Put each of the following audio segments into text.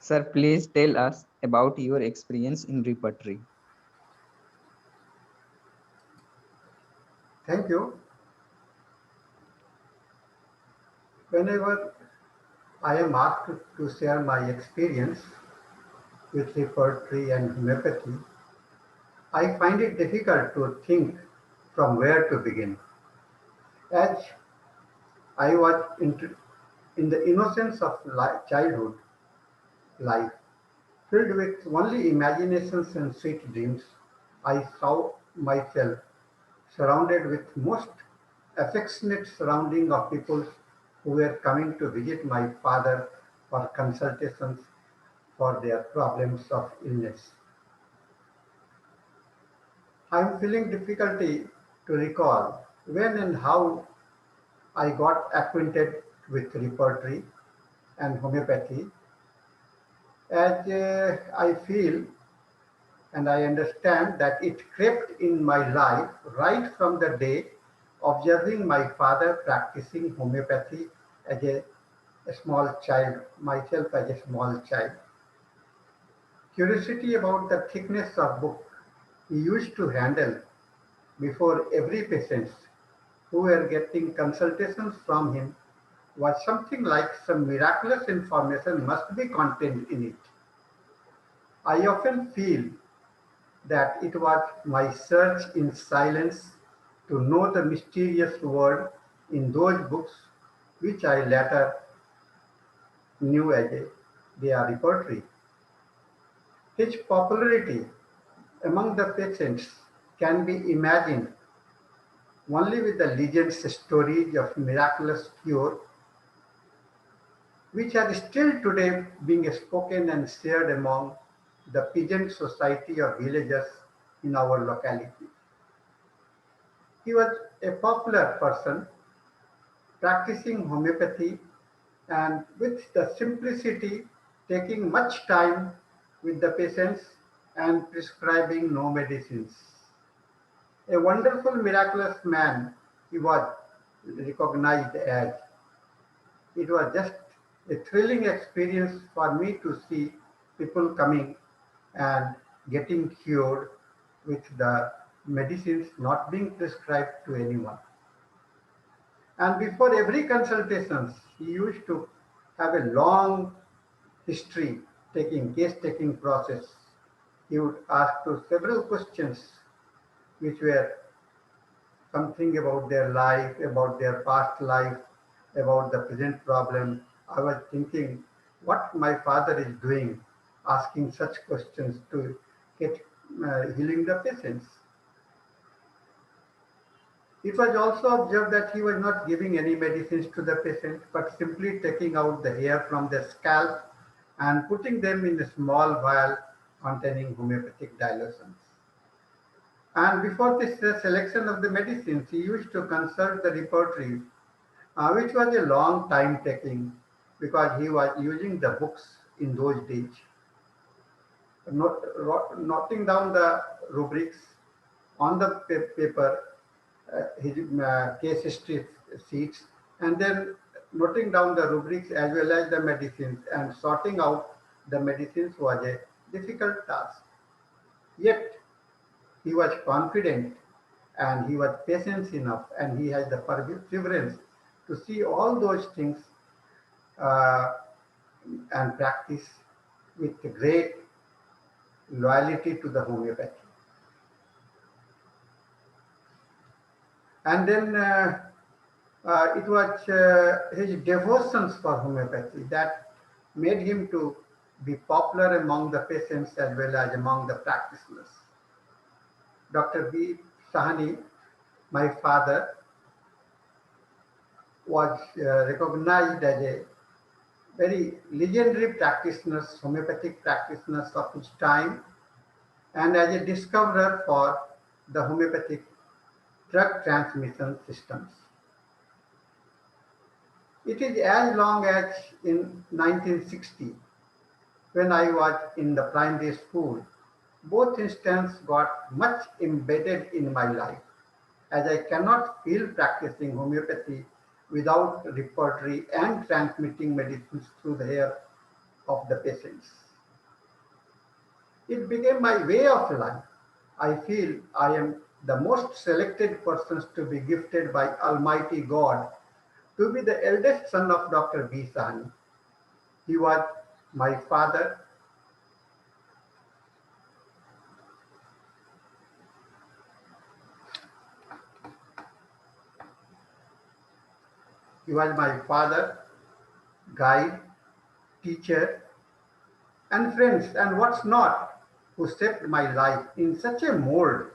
Sir, please tell us about your experience in repertory. Thank you. Whenever I am asked to share my experience with repertory and homeopathy, I find it difficult to think from where to begin. As I was in the innocence of childhood life, filled with only imaginations and sweet dreams, I saw myself surrounded with most affectionate surrounding of people who were coming to visit my father for consultations for their problems of illness. I am feeling difficulty to recall when and how I got acquainted with repertory and homeopathy, as I feel and I understand that it crept in my life right from the day observing my father practicing homeopathy as a small child, myself as a small child. Curiosity about the thickness of book he used to handle before every patient who were getting consultations from him was something like some miraculous information must be contained in it. I often feel that it was my search in silence to know the mysterious word in those books which I later knew as their repertory. His popularity among the patients can be imagined only with the legends stories of miraculous cure which are still today being spoken and shared among the peasant society of villagers in our locality. He was a popular person practicing homeopathy and with the simplicity taking much time with the patients and prescribing no medicines. A wonderful, miraculous man he was recognized as. It was just a thrilling experience for me to see people coming and getting cured with the medicines not being prescribed to anyone. And before every consultation, he used to have a long history taking case taking process. He would ask to several questions which were something about their life, about their past life, about the present problem. I was thinking what my father is doing, asking such questions to get healing the patients. It was also observed that he was not giving any medicines to the patient, but simply taking out the hair from their scalp and putting them in a small vial containing homeopathic dilutions. And before this selection of the medicines, he used to consult the repertory, which was a long time taking because he was using the books in those days, noting down the rubrics on the paper, his case history sheets, and then noting down the rubrics as well as the medicines and sorting out the medicines was a difficult task. Yet he was confident and he was patient enough and he had the perseverance to see all those things uh, and practice with great loyalty to the homeopathy. And then it was his devotions for homeopathy that made him to be popular among the patients as well as among the practitioners. Dr. B. Sahani, my father, was recognized as a very legendary practitioners, homeopathic practitioners of his time, and as a discoverer for the homeopathic drug transmission systems. It is as long as in 1960, when I was in the primary school, both instances got much embedded in my life, as I cannot feel practicing homeopathy without repertory and transmitting medicines through the hair of the patients. It became my way of life. I feel I am the most selected persons to be gifted by Almighty God to be the eldest son of Dr. B. Sahni. He was my father. He was my father, guide, teacher, and friends, and what's not, who shaped my life in such a mold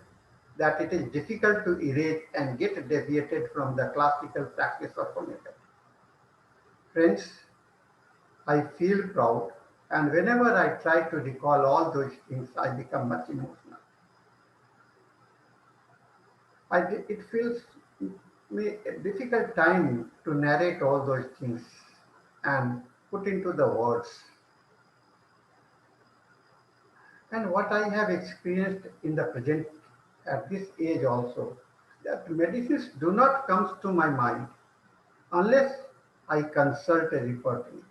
that it is difficult to erase and get deviated from the classical practice of homeopathy. Friends, I feel proud, and whenever I try to recall all those things, I become much emotional. It feels me a difficult time to narrate all those things and put into the words. And what I have experienced in the present at this age also, that medicines do not come to my mind unless I consult a repertory.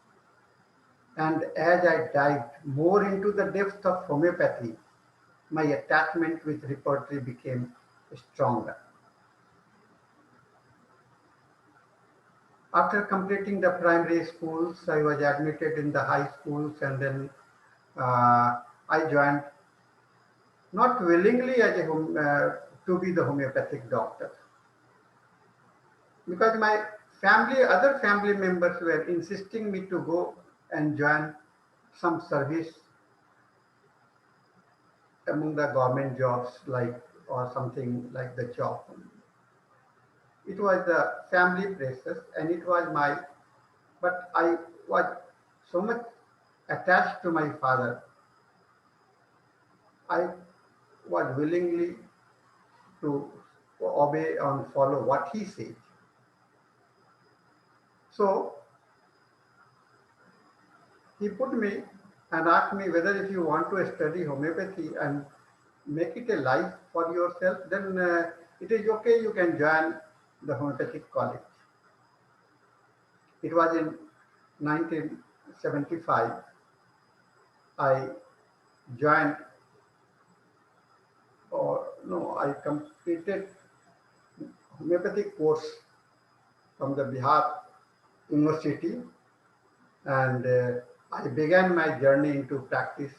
And as I dived more into the depth of homeopathy, my attachment with repertory became stronger. After completing the primary schools, I was admitted in the high schools, and then I joined, not willingly as to be the homeopathic doctor, because my other family members were insisting me to go and join some service among the government jobs, like, or something like the job. It was the family pressures, and it was my, but I was so much attached to my father. I was willingly to obey and follow what he said. So he put me and asked me whether if you want to study homeopathy and make it a life for yourself, then it is okay, you can join the homeopathic college. It was in 1975. I joined, or no, I completed homeopathic course from the Bihar University, and I began my journey into practice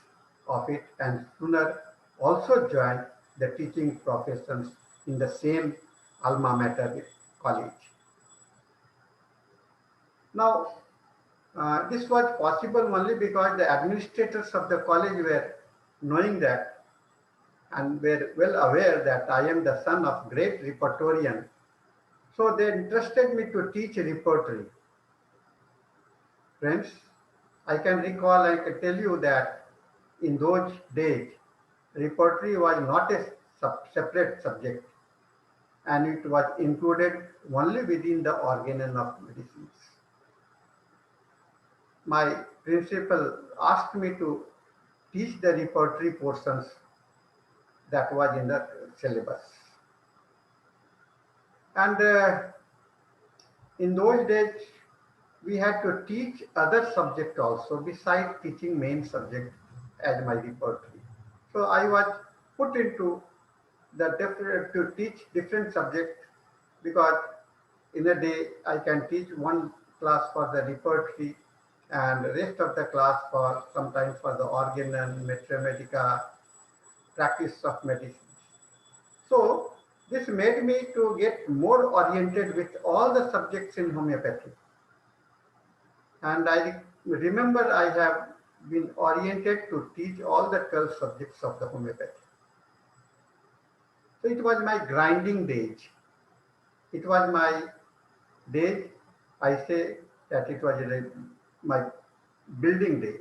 of it, and sooner also joined the teaching professions in the same alma mater college. Now, this was possible only because the administrators of the college were knowing that and were well aware that I am the son of great repertorian. So they entrusted me to teach repertory. Friends, I can recall, I can tell you that in those days, repertory was not a separate subject, and it was included only within the organon of medicines. My principal asked me to teach the repertory portions that was in the syllabus. And in those days, we had to teach other subject also besides teaching main subject as my repertory. So I was put into the different to teach different subjects, because in a day I can teach one class for the repertory and the rest of the class for sometimes for the organon, mathematica, practice of medicine. So this made me to get more oriented with all the subjects in homeopathy. And I remember I have been oriented to teach all the 12 subjects of the homeopathy. So it was my grinding days. It was my days. I say that it was my building days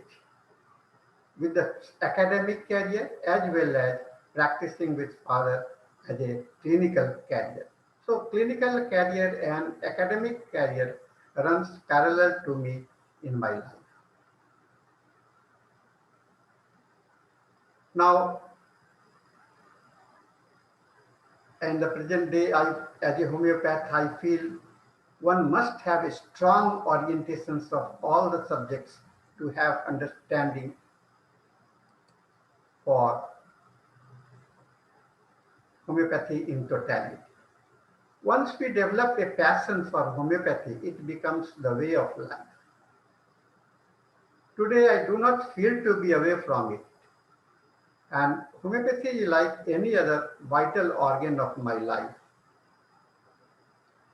with the academic career as well as practicing with father as a clinical career. So clinical career and academic career runs parallel to me in my life. Now, in the present day, as a homeopath, I feel one must have a strong orientations of all the subjects to have understanding for homeopathy in totality. Once we develop a passion for homeopathy, it becomes the way of life. Today, I do not feel to be away from it. And homeopathy is like any other vital organ of my life.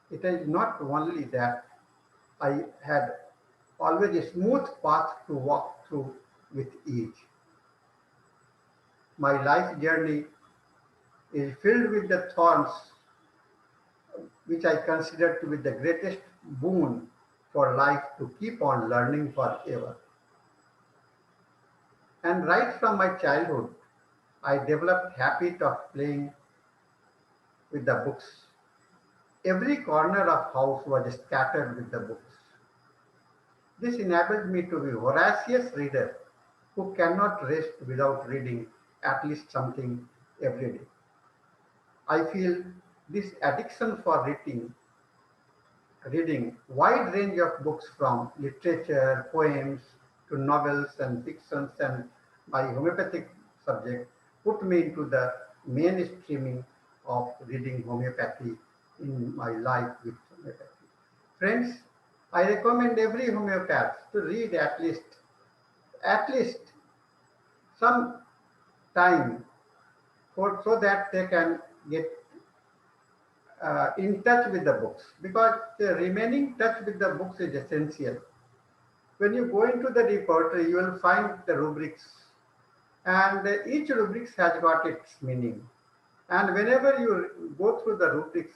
It is not only that I had always a smooth path to walk through with ease. My life journey is filled with the thorns, which I consider to be the greatest boon for life to keep on learning forever. And right from my childhood, I developed habit of playing with the books. Every corner of house was scattered with the books. This enabled me to be a voracious reader who cannot rest without reading at least something every day. I feel this addiction for reading wide range of books from literature, poems to novels and fictions and my homeopathic subject put me into the mainstreaming of reading homeopathy in my life with homeopathy. Friends, I recommend every homeopath to read at least some time for so that they can get in touch with the books because the remaining touch with the books is essential. When you go into the repertory, you will find the rubrics, and each rubrics has got its meaning. And whenever you go through the rubrics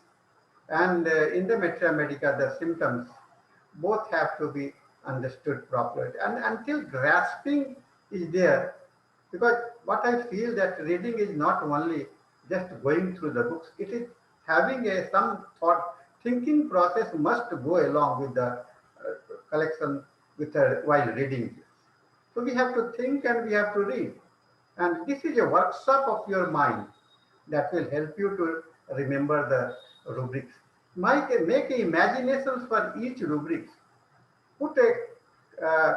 and in the Metra Medica, the symptoms both have to be understood properly. And until grasping is there, because what I feel that reading is not only just going through the books, it is having a some thought thinking process must go along with the collection with while reading. So we have to think and we have to read. And this is a workshop of your mind that will help you to remember the rubrics. Make imaginations for each rubrics. Put uh,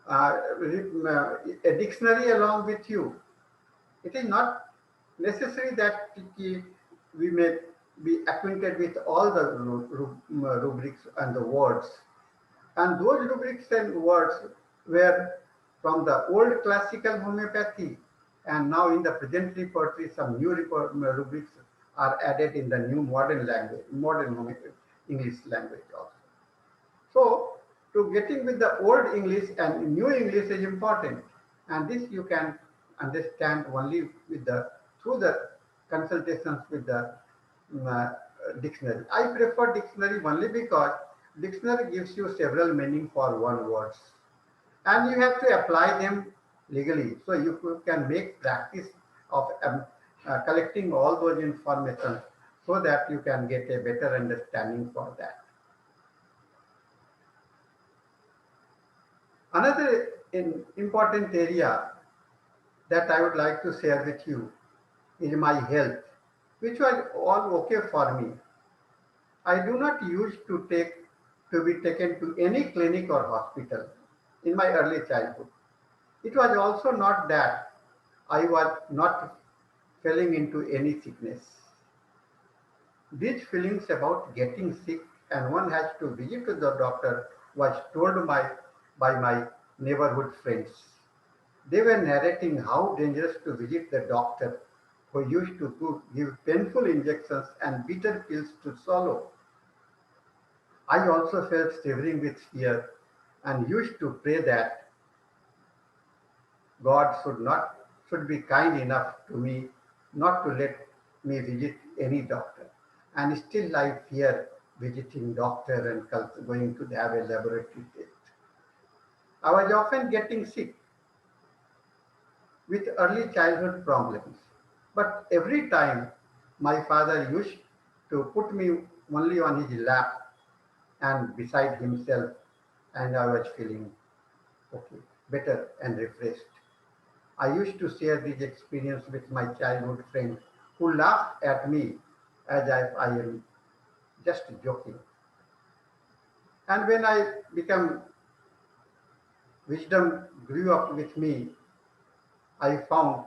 a dictionary along with you. It is not necessary that we may be acquainted with all the rubrics and the words. And those rubrics and words were from the old classical homeopathy, and now in the present repertory, some new rubrics are added in the new modern language, English language also. So, to getting with the old English and new English is important, and this you can understand only with the through the consultations with the um, uh, dictionary. I prefer dictionary only because dictionary gives you several meaning for one words, and you have to apply them legally. So you can make practice of collecting all those information so that you can get a better understanding for that. Another important area that I would like to share with you is my health, which was all okay for me. I do not used to be taken to any clinic or hospital in my early childhood. It was also not that I was not falling into any sickness. These feelings about getting sick and one has to visit to the doctor was told by my neighborhood friends. They were narrating how dangerous to visit the doctor who used to give painful injections and bitter pills to swallow. I also felt shivering with fear and used to pray that God should be kind enough to me not to let me visit any doctor. And still I fear visiting doctor and going to have a laboratory test. I was often getting sick with early childhood problems. But every time my father used to put me only on his lap and beside himself, and I was feeling okay, better and refreshed. I used to share this experience with my childhood friends who laughed at me as if I am just joking. And when I became wisdom grew up with me, I found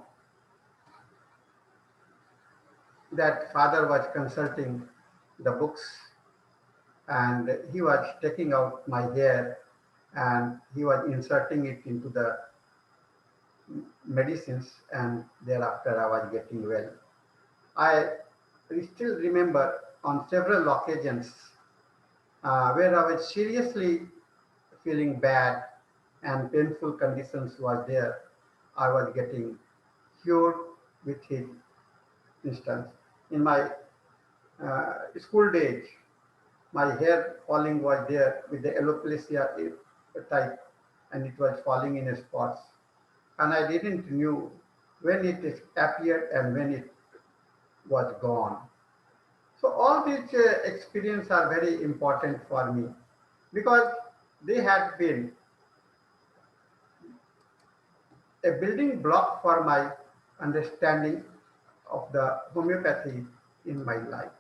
that father was consulting the books and he was taking out my hair and he was inserting it into the medicines, and thereafter I was getting well. I still remember on several occasions where I was seriously feeling bad and painful conditions was there, I was getting cured with his instance. In my school days, my hair falling was there with the alopecia type, and it was falling in spots. And I didn't knew when it appeared and when it was gone. So all these experiences are very important for me because they had been a building block for my understanding of the homeopathy in my life.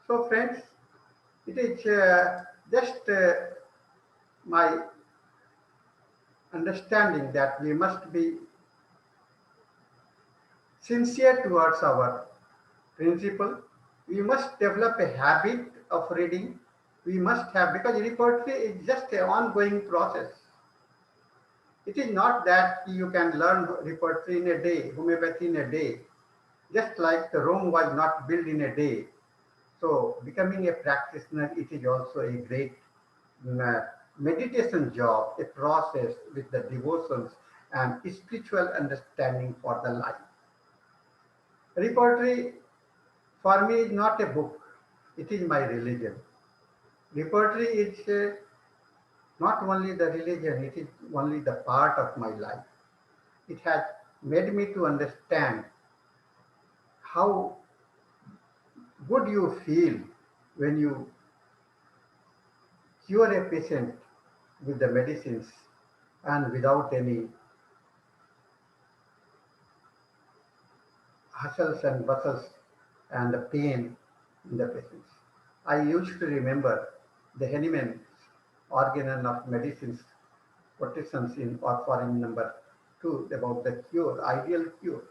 So friends, it is just my understanding that we must be sincere towards our principle. We must develop a habit of reading. We must have, because repertory is just an ongoing process. It is not that you can learn repertory in a day, homeopathy in a day, just like the Rome was not built in a day. So becoming a practitioner, it is also a great uh, meditation job, a process with the devotions and spiritual understanding for the life. Repertory for me is not a book, it is my religion. Repertory is not only the religion, it is only the part of my life. It has made me to understand how good you feel when you cure a patient with the medicines and without any hustles and bustles and the pain in the patients. I used to remember the Henneman's organon of medicines quotations in or foreign number 2 about the cure, ideal cure,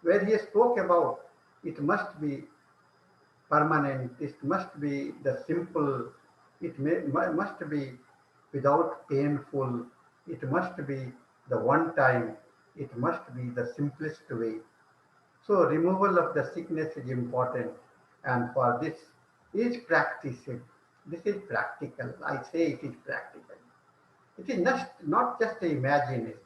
where he spoke about it must be permanent, it must be the simple, must be without painful, it must be the one time, it must be the simplest way. So removal of the sickness is important, and for this is practiced. This is practical. I say it is practical. It is not just the imagination.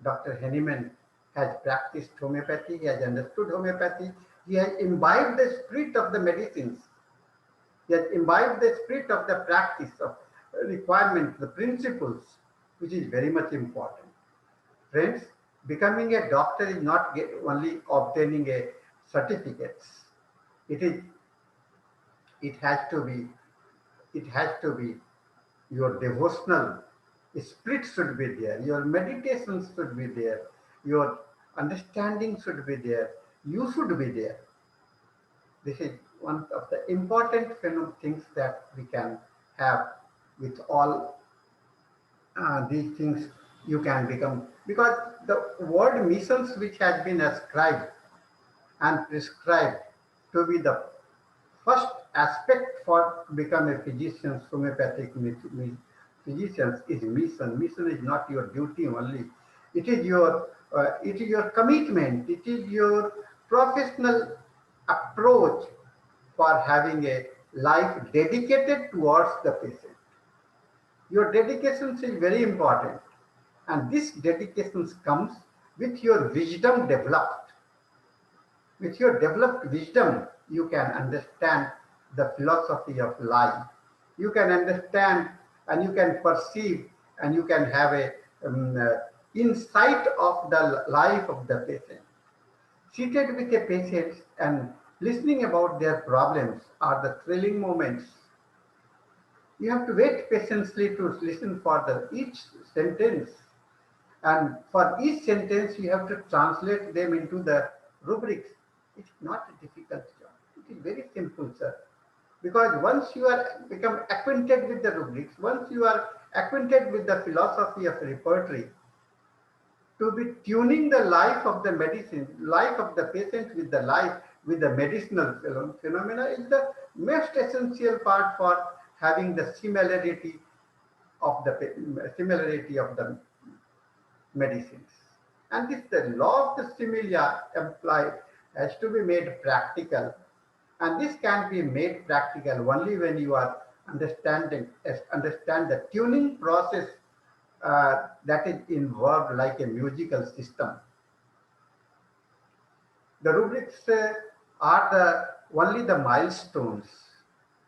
Dr. Henneman has practiced homeopathy, he has understood homeopathy, he has imbibed the spirit of the medicines, he has imbibed the spirit of the practice of requirements, the principles, which is very much important. Friends, becoming a doctor is not only obtaining a certificates. It is. It has to be. It has to be your devotional spirit should be there. Your meditations should be there. Your understanding should be there. You should be there. This is one of the important things that we can have with all these things you can become, because the word missions which has been ascribed and prescribed to be the first aspect for become a physician, homeopathic physicians is mission. Mission is not your duty only. It is your commitment. It is your professional approach for having a life dedicated towards the patient. Your dedication is very important, and this dedication comes with your wisdom developed. With your developed wisdom, you can understand the philosophy of life. You can understand and you can perceive and you can have a insight of the life of the patient. Seated with a patient and listening about their problems are the thrilling moments. You have to wait patiently to listen for each sentence, and for each sentence you have to translate them into the rubrics. It's not a difficult job. It is very simple, sir. Because once you are become acquainted with the rubrics, once you are acquainted with the philosophy of repertory, to be tuning the life of the medicine, life of the patient with the life, with the medicinal phenomena is the most essential part for having the similarity of the medicines. And this the law of the similia applied has to be made practical. And this can be made practical only when you are understand the tuning process that is involved like a musical system. The rubrics are the only the milestones.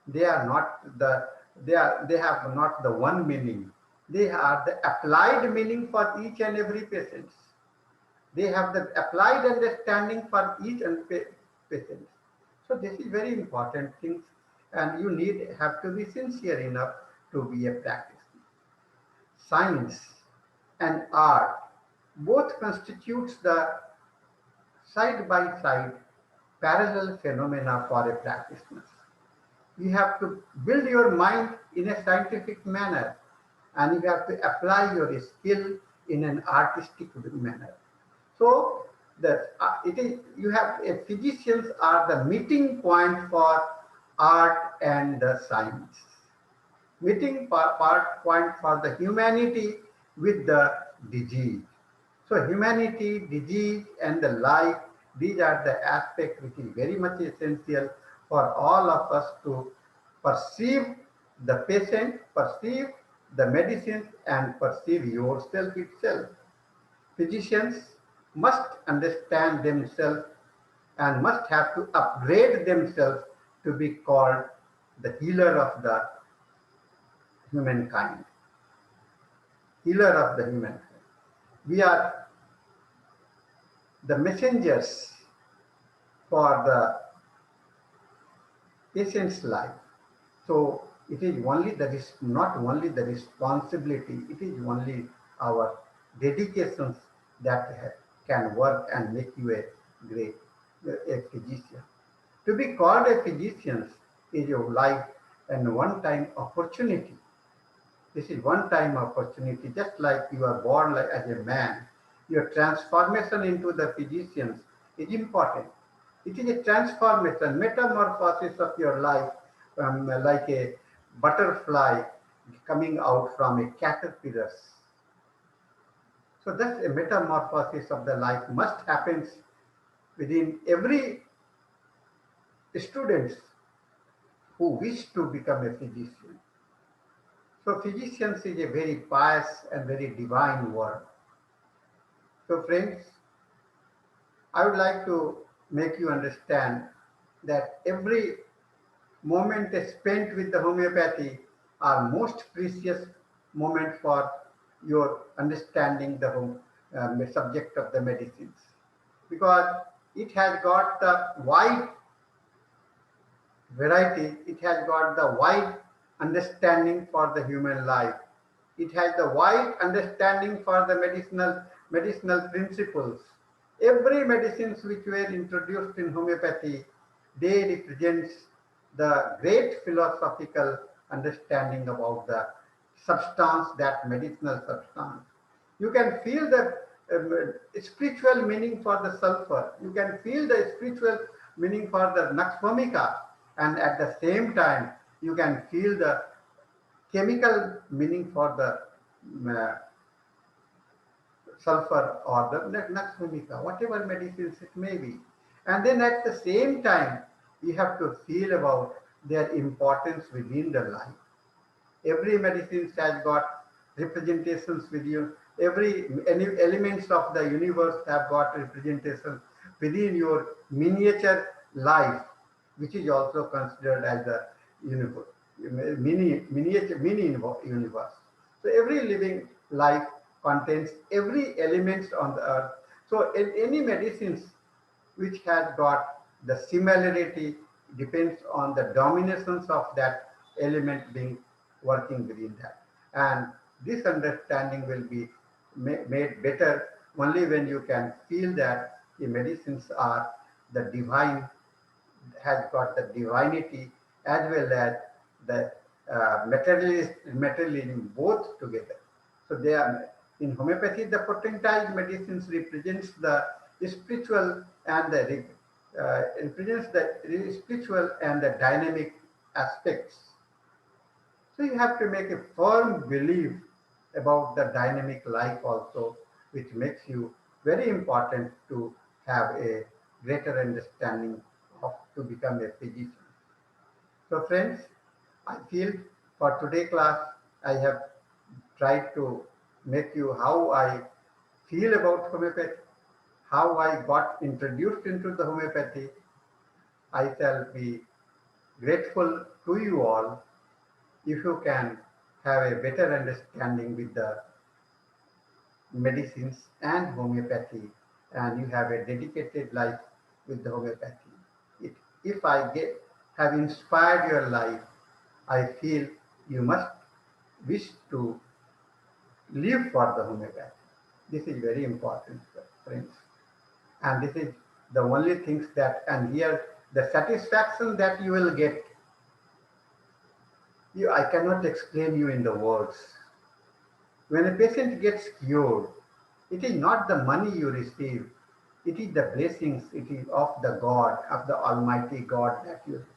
They are not the they have not the one meaning. They are the applied meaning for each and every patient. They have the applied understanding for each and patient. So this is very important things, and you need have to be sincere enough to be a practitioner. Science and art both constitutes the side by side parallel phenomena for a practitioner. You have to build your mind in a scientific manner, and you have to apply your skill in an artistic manner. So the it is you have physicians are the meeting point for art and the science, meeting part point for the humanity with the disease. So humanity, disease, and the life, these are the aspects which is very much essential for all of us to perceive the patient, perceive the medicines, and perceive yourself itself. Physicians must understand themselves and must have to upgrade themselves to be called the healer of the humankind. Healer of the humankind. We are the messengers for the patient's life. So it is only not only the responsibility, it is only our dedications that can work and make you a great a physician. To be called a physician is your life and one-time opportunity. This is one-time opportunity, just like you are born as a man. Your transformation into the physicians is important. It is a transformation, metamorphosis of your life, like a butterfly coming out from a caterpillar. So that's a metamorphosis of the life must happen within every students who wish to become a physician. So physicians is a very pious and very divine word. So friends, I would like to make you understand that every moment spent with the homeopathy are most precious moment for your understanding the subject of the medicines, because it has got the wide variety, it has got the wide understanding for the human life. It has the wide understanding for the medicinal principles. Every medicines which were introduced in homeopathy, they represents the great philosophical understanding about the substance, that medicinal substance. You can feel the spiritual meaning for the sulfur. You can feel the spiritual meaning for the nux vomica, and at the same time, you can feel the chemical meaning for the sulfur or the nux vomica, whatever medicines it may be. And then at the same time, you have to feel about their importance within the life. Every medicine has got representations with you. Any elements of the universe have got representations within your miniature life, which is also considered as the universe, mini universe. So every living life contains every element on the earth. So in any medicines which has got the similarity depends on the dominations of that element being working within that. And this understanding will be made better only when you can feel that the medicines are the divine, has got the divinity as well as the materialism both together. So they are in homeopathy. The potentized medicines represents the spiritual and the represents the spiritual and the dynamic aspects. So you have to make a firm belief about the dynamic life also, which makes you very important to have a greater understanding of to become a physician. So friends, I feel for today class, I have tried to make you how I feel about homeopathy, how I got introduced into the homeopathy. I shall be grateful to you all if you can have a better understanding with the medicines and homeopathy, and you have a dedicated life with the homeopathy. If I have inspired your life, I feel you must wish to live for the homeopathy. This is very important, friends. And this is the only things that, and here the satisfaction that you will get, I cannot explain you in the words. When a patient gets cured, it is not the money you receive, it is the blessings, it is of the God, of the Almighty God that you receive.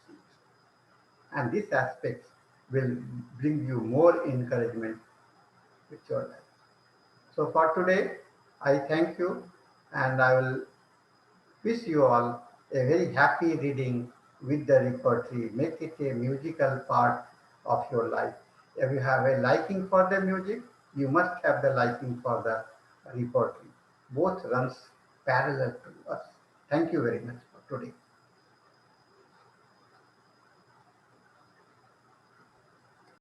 And this aspect will bring you more encouragement with your life. So for today, I thank you and I will wish you all a very happy reading with the repertory. Make it a musical part of your life. If you have a liking for the music, you must have the liking for the repertory. Both runs parallel to us. Thank you very much for today.